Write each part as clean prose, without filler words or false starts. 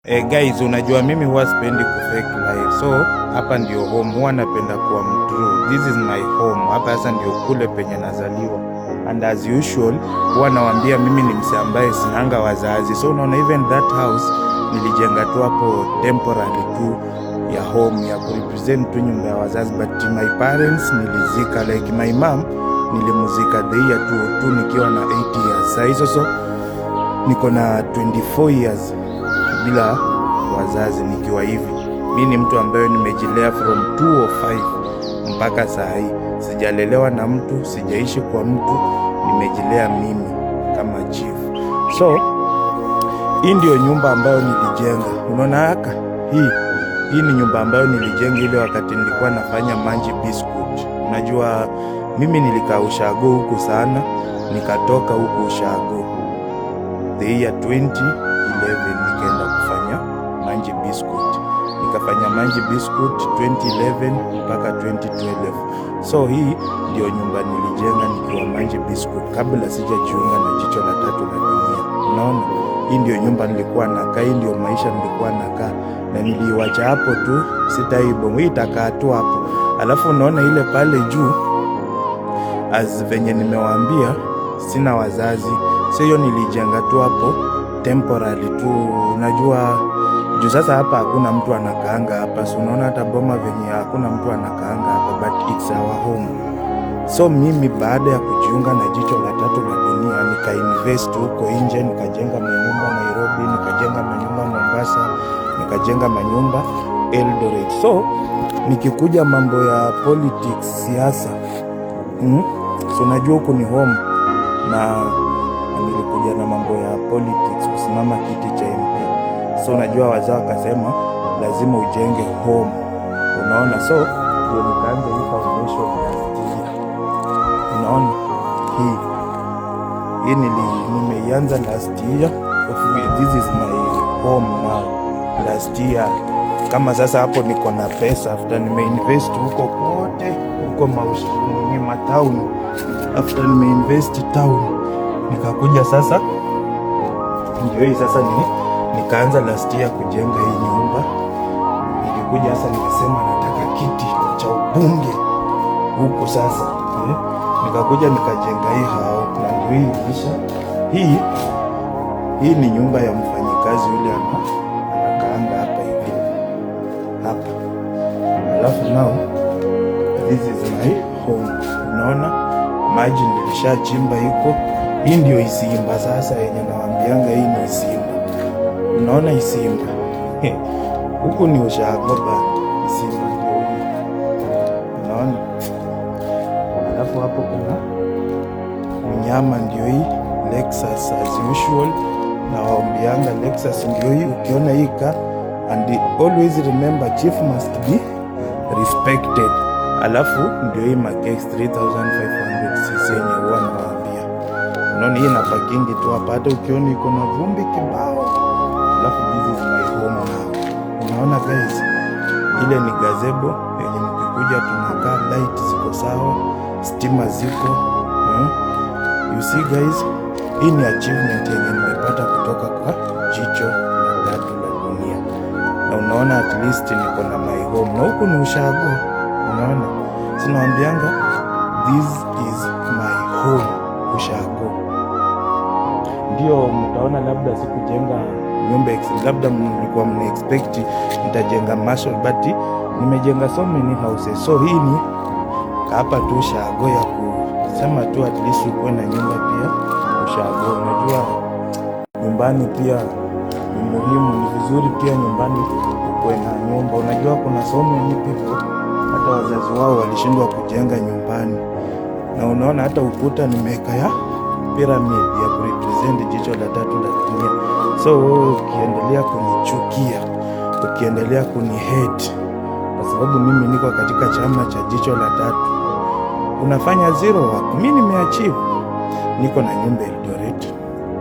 Guys, unajua mimi huwa sipendi kufake life, so hapa ndio home, huwa napenda kuwa mtrue. This is my home, hapa sasa ndio kule penye nazaliwa, and as usual huwa nawaambia mimi ni mse ambaye sinanga wazazi, so unaona even that house nilijenga tu hapo temporary tu ya home ya kurepresent tu nyumba ya wazazi, but my parents nilizika, like my mom nilimuzika the year 2002 nikiwa na 8 years. Sasa hizo so niko na 24 years bila wazazi nikiwa hivi. Mimi ni mtu ambaye nimejilea from 205 mpaka saa hii. Sijalelewa na mtu, sijaishi kwa mtu, nimejilea mimi kama chief. So hii ndio nyumba ambayo nilijenga. Unaona haka? Hii ni nyumba ambayo nilijenga ile wakati nilikuwa nafanya Manji Biscuit. Unajua mimi nilikaa ushago huku sana, nikatoka huku ushago the year 2011 nikaenda kufanya Manji Biscuit. Nikafanya Manji Biscuit 2011 mpaka 2012. So hii ndio nyumba nilijenga nikiwa Manji Biscuit kabla sijajiunga na Jicho la Tatu la Dunia. Unaona? Hii ndio nyumba nilikuwa nakaa, hii ndio maisha nilikuwa nakaa. Na niliwacha hapo tu, sitaibomu, hii itakaa tu hapo. Alafu unaona ile pale juu, as venye nimewaambia, sina wazazi. So hiyo nilijenga tu hapo temporary tu, unajua juu sasa hapa hakuna mtu anakaanga hapa. So unaona hata boma venye hakuna mtu anakaanga hapa, but it's our home. So mimi baada ya kujiunga na Jicho la Tatu la Dunia nika-invest huko nje, nikajenga manyumba Nairobi, nikajenga manyumba Mombasa, nikajenga manyumba Eldoret. So nikikuja mambo ya politics, siasa, so unajua huku ni home, na nilikuja na mambo ya politics, kusimama kiti cha MP. So unajua wazao wakasema lazima ujenge home, unaona. So ndio nikaanza hii foundation last year. Unaona hii nimeianza last year. This is my home now. Last year kama sasa hapo niko na pesa after nimeinvest huko kote huko matown, after nimeinvest town nikakuja sasa, ndio hii sasa nikaanza last year kujenga hii nyumba. Nilikuja sasa nikasema nataka kiti cha ubunge huko sasa, nikakuja nikajenga hii hao, na ndio hii kisha hii ni nyumba ya mfanyikazi yule anakaanga hapa hivi hapa. Alafu now this is my home. Unaona maji nilishachimba iko. Hii ndio isimba sasa yenye nawaambianga, hii ni isimba. Unaona isimba huku ni ushago bana, isimba ndio hii. Unaona, alafu hapo kuna mnyama ndio hii Lexus as usual. Na waambianga Lexus ndio hii, ukiona hii ka, and always remember chief must be respected. Alafu ndio hii Makex 3500cc yenye huwa nawaambia. Unaona hii na parking tu hapa, hata ukiona iko na vumbi kibao. Alafu this is my home now. Unaona guys, ile ni gazebo yenye mkikuja tunakaa, light ziko sawa, stima ziko. You see guys, hii ni achievement yenye nimepata kutoka kwa Jicho la Tatu la Dunia. Na unaona at least niko na my home, na huku ni ushago. Unaona, sinaambianga this is my home, ushago. Ndio mtaona labda sikujenga nyumba labda mlikuwa mna expect nitajenga mansion, but nimejenga so many houses. So hii ni hapa tu ushago ya kusema tu at least uko na nyumba pia ushago. Unajua nyumbani pia ni muhimu, ni vizuri pia nyumbani uko na nyumba. Unajua kuna so many people hata wazazi wao walishindwa kujenga nyumbani, na unaona hata ukuta nimeweka ya pyramid ya kurepresent Jicho la Tatu la Dunia. So ukiendelea kunichukia, ukiendelea kunihate kwa sababu mimi niko katika chama cha Jicho la Tatu, unafanya zero work. Mimi nimeachieve, niko na nyumba Eldoret,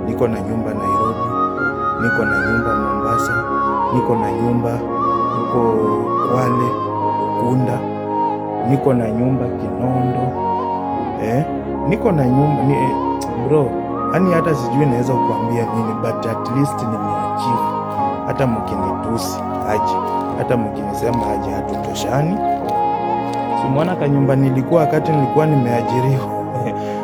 niko na nyumba Nairobi, niko na nyumba Mombasa, niko na nyumba huko Kwale, Ukunda, niko na nyumba Kinondo, niko na nyumba bro, yani hata sijui naweza kukuambia nini, but at least nimeachieve. hata mkinitusi aje, hata mkinisema aje, hatutoshani. Simwona kanyumba nilikuwa wakati nilikuwa nimeajiriwa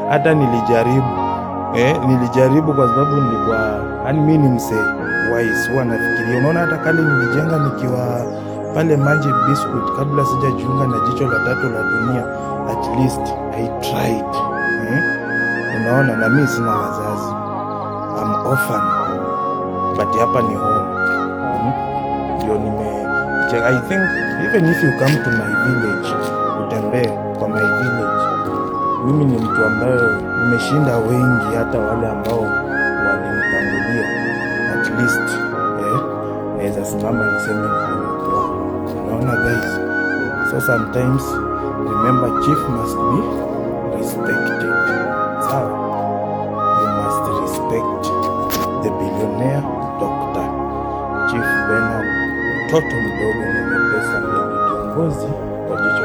hata nilijaribu kwa sababu nilikuwa yani mimi ni msee wise, huwa nafikiria. Unaona hata kale nilijenga nikiwa pale Magic Biscuit kabla sijajiunga na Jicho la Tatu la Dunia, at least I tried. Unaona, na mimi sina wazazi, I'm orphan, but hapa ni home. Ndio I think even if you come to my village, utembee kwa my village, mimi ni mtu ambaye nimeshinda wengi, hata wale ambao walinitangulia. At least naweza simama niseme nilikuwa. Unaona guys, so sometimes remember, chief must be respected. Sawa, you must respect the billionaire Dr. Chief Bernard, mtoto mdogo mwenye pesa, ndiye kiongozi wa Jicho